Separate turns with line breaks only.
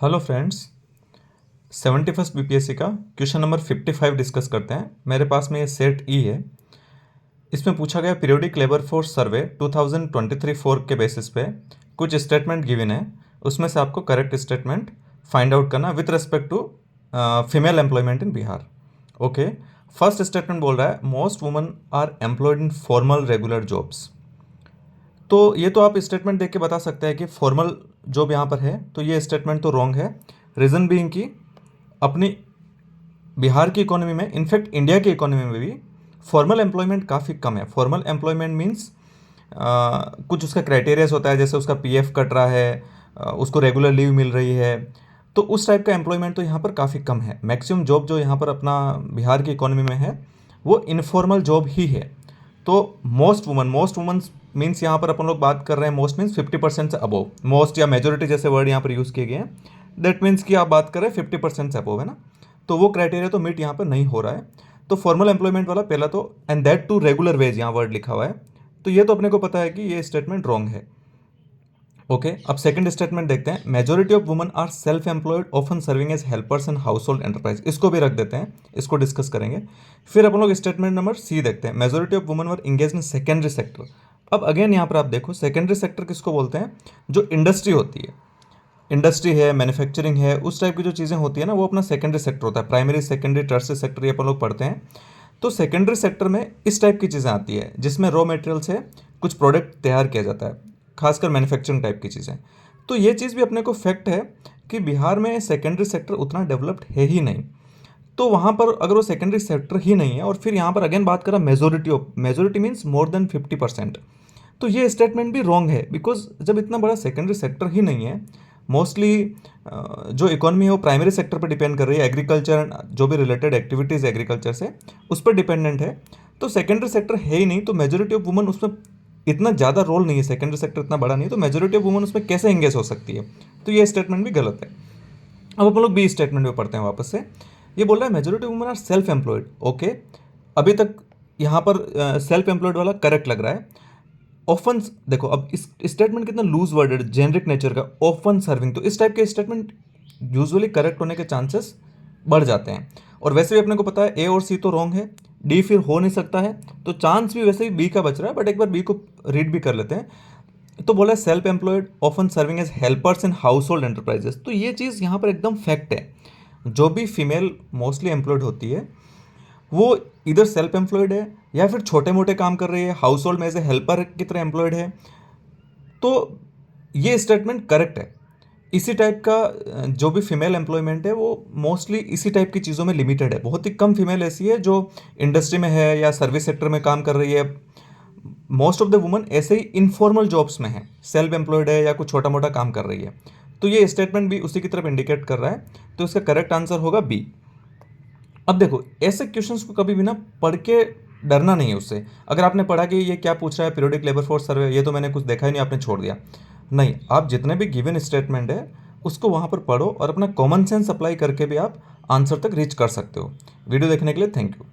Hello friends, 71st BPSC का question number 55 discuss करते हैं। मेरे पास में ये सेट ई है। इसमें पूछा गया पीरियोडिक लेबर फोर्स सर्वे 2023-4 के बेसिस पे कुछ स्टेटमेंट गिवन है। उसमें से आपको करेक्ट स्टेटमेंट फाइंड आउट करना with respect to female employment in Bihar. Okay, first statement बोल रहा है most woman are employed in formal regular jobs. तो ये तो आप स्टेटमेंट देख के बता सकते हैं कि फॉर्मल जॉब यहाँ पर है, तो ये स्टेटमेंट तो रॉन्ग है। रीज़न बीइंग कि अपनी बिहार की इकोनॉमी में, इनफैक्ट इंडिया की इकोनॉमी में भी फॉर्मल एम्प्लॉयमेंट काफ़ी कम है। फॉर्मल एम्प्लॉयमेंट मीन्स कुछ उसका क्राइटेरियाज होता है, जैसे उसका पीएफ कट रहा है, उसको रेगुलर लीव मिल रही है, तो उस टाइप का एम्प्लॉयमेंट तो यहाँ पर काफ़ी कम है। मैक्सिमम जॉब जो यहाँ पर अपना बिहार की इकोनॉमी में है वो इनफॉर्मल जॉब ही है। तो मोस्ट वुमन मीन्स यहाँ पर अपन लोग बात कर रहे हैं मोस्ट मीन्स 50% से अबोव। मोस्ट या मेजोरिटी जैसे वर्ड यहाँ पर यूज़ किए गए हैं, दैट मीन्स कि आप बात कर रहे हैं 50% से अबोव, है ना। तो वो क्राइटेरिया तो मीट यहाँ पर नहीं हो रहा है। तो फॉर्मल एम्प्लॉयमेंट वाला पहला तो, and that too regular wage यहाँ वर्ड लिखा हुआ है, तो ये तो अपने को पता है कि ये स्टेटमेंट रॉन्ग है। ओके, अब सेकंड स्टेटमेंट देखते हैं। Majority of woman are self employed often serving as helpers in household enterprise. इसको भी रख देते हैं, इसको डिस्कस करेंगे। फिर अपन लोग स्टेटमेंट नंबर सी देखते हैं। Majority of woman were engage in secondary sector. अब अगेन यहाँ पर आप देखो, सेकेंडरी सेक्टर किसको बोलते हैं? जो इंडस्ट्री होती है, इंडस्ट्री है, मैन्युफैक्चरिंग है, उस टाइप की जो चीज़ें होती है ना, वो अपना सेकेंडरी सेक्टर होता है। प्राइमरी, सेकेंडरी, टर्सरी सेक्टर ये अपन लोग पढ़ते हैं। तो सेकेंडरी सेक्टर में इस टाइप की चीज़ें आती है जिसमें रॉ मटेरियल से कुछ प्रोडक्ट तैयार किया जाता है, खासकर मैन्युफैक्चरिंग टाइप की चीज़ें। तो ये चीज़ भी अपने को फैक्ट है कि बिहार में सेकेंडरी सेक्टर उतना डेवलप्ड है ही नहीं। तो वहाँ पर अगर वो सेकेंडरी सेक्टर ही नहीं है, और फिर यहाँ पर अगेन बात करा majority of, majority means more than 50%, तो ये स्टेटमेंट भी रॉन्ग है। बिकॉज जब इतना बड़ा सेकेंडरी सेक्टर ही नहीं है, मोस्टली जो इकोनॉमी है वो प्राइमरी सेक्टर पर डिपेंड कर रही है, एग्रीकल्चर, जो भी रिलेटेड एक्टिविटीज़ एग्रीकल्चर से उस पर डिपेंडेंट है। तो सेकेंडरी सेक्टर है ही नहीं, तो मेजोरिटी ऑफ वुमन उसमें इतना ज़्यादा रोल नहीं है, सेकेंडरी सेक्टर इतना बड़ा नहीं है, तो मेजोरिटी ऑफ वुमन उसमें कैसे एंगेज हो सकती है? तो ये स्टेटमेंट भी गलत है। अब अपन लोग बी स्टेटमेंट में पढ़ते हैं वापस से। ये बोल रहा है majority woman are self employed. Okay, अभी तक यहाँ पर सेल्फ एम्प्लॉयड वाला करेक्ट लग रहा है। ऑफन, देखो अब इस स्टेटमेंट कितना लूज वर्ड है, जेनरिक नेचर का, ऑफन सर्विंग, तो इस टाइप के स्टेटमेंट यूजुअली करेक्ट होने के चांसेस बढ़ जाते हैं। और वैसे भी अपने को पता है ए और सी तो रॉन्ग है, डी फिर हो नहीं सकता है, तो चांस भी वैसे ही बी का बच रहा है। बट एक बार बी को रीड भी कर लेते हैं। तो बोला है self employed often serving as helpers in household enterprises, तो ये चीज़ यहाँ पर एकदम फैक्ट है। जो भी फीमेल मोस्टली एम्प्लॉयड होती है वो इधर सेल्फ एम्प्लॉयड है या फिर छोटे मोटे काम कर रही है, हाउस होल्ड में एज ए हेल्पर की तरह एम्प्लॉयड है। तो ये स्टेटमेंट करेक्ट है। इसी टाइप का जो भी फीमेल एम्प्लॉयमेंट है वो मोस्टली इसी टाइप की चीज़ों में लिमिटेड है। बहुत ही कम फीमेल ऐसी है जो इंडस्ट्री में है या सर्विस सेक्टर में काम कर रही है। मोस्ट ऑफ द वुमन ऐसे ही इनफॉर्मल जॉब्स में है, सेल्फ एम्प्लॉयड है या कुछ छोटा मोटा काम कर रही है। तो ये स्टेटमेंट भी उसी की तरफ इंडिकेट कर रहा है, तो इसका करेक्ट आंसर होगा बी। अब देखो, ऐसे क्वेश्चंस को कभी भी ना पढ़ के डरना नहीं है उससे। अगर आपने पढ़ा कि ये क्या पूछ रहा है पीरियोडिक लेबर फोर्स सर्वे, ये तो मैंने कुछ देखा ही नहीं, आपने छोड़ दिया, नहीं। आप जितने भी गिवन स्टेटमेंट है उसको वहाँ पर पढ़ो और अपना कॉमन सेंस अप्लाई करके भी आप आंसर तक रीच कर सकते हो। वीडियो देखने के लिए थैंक यू।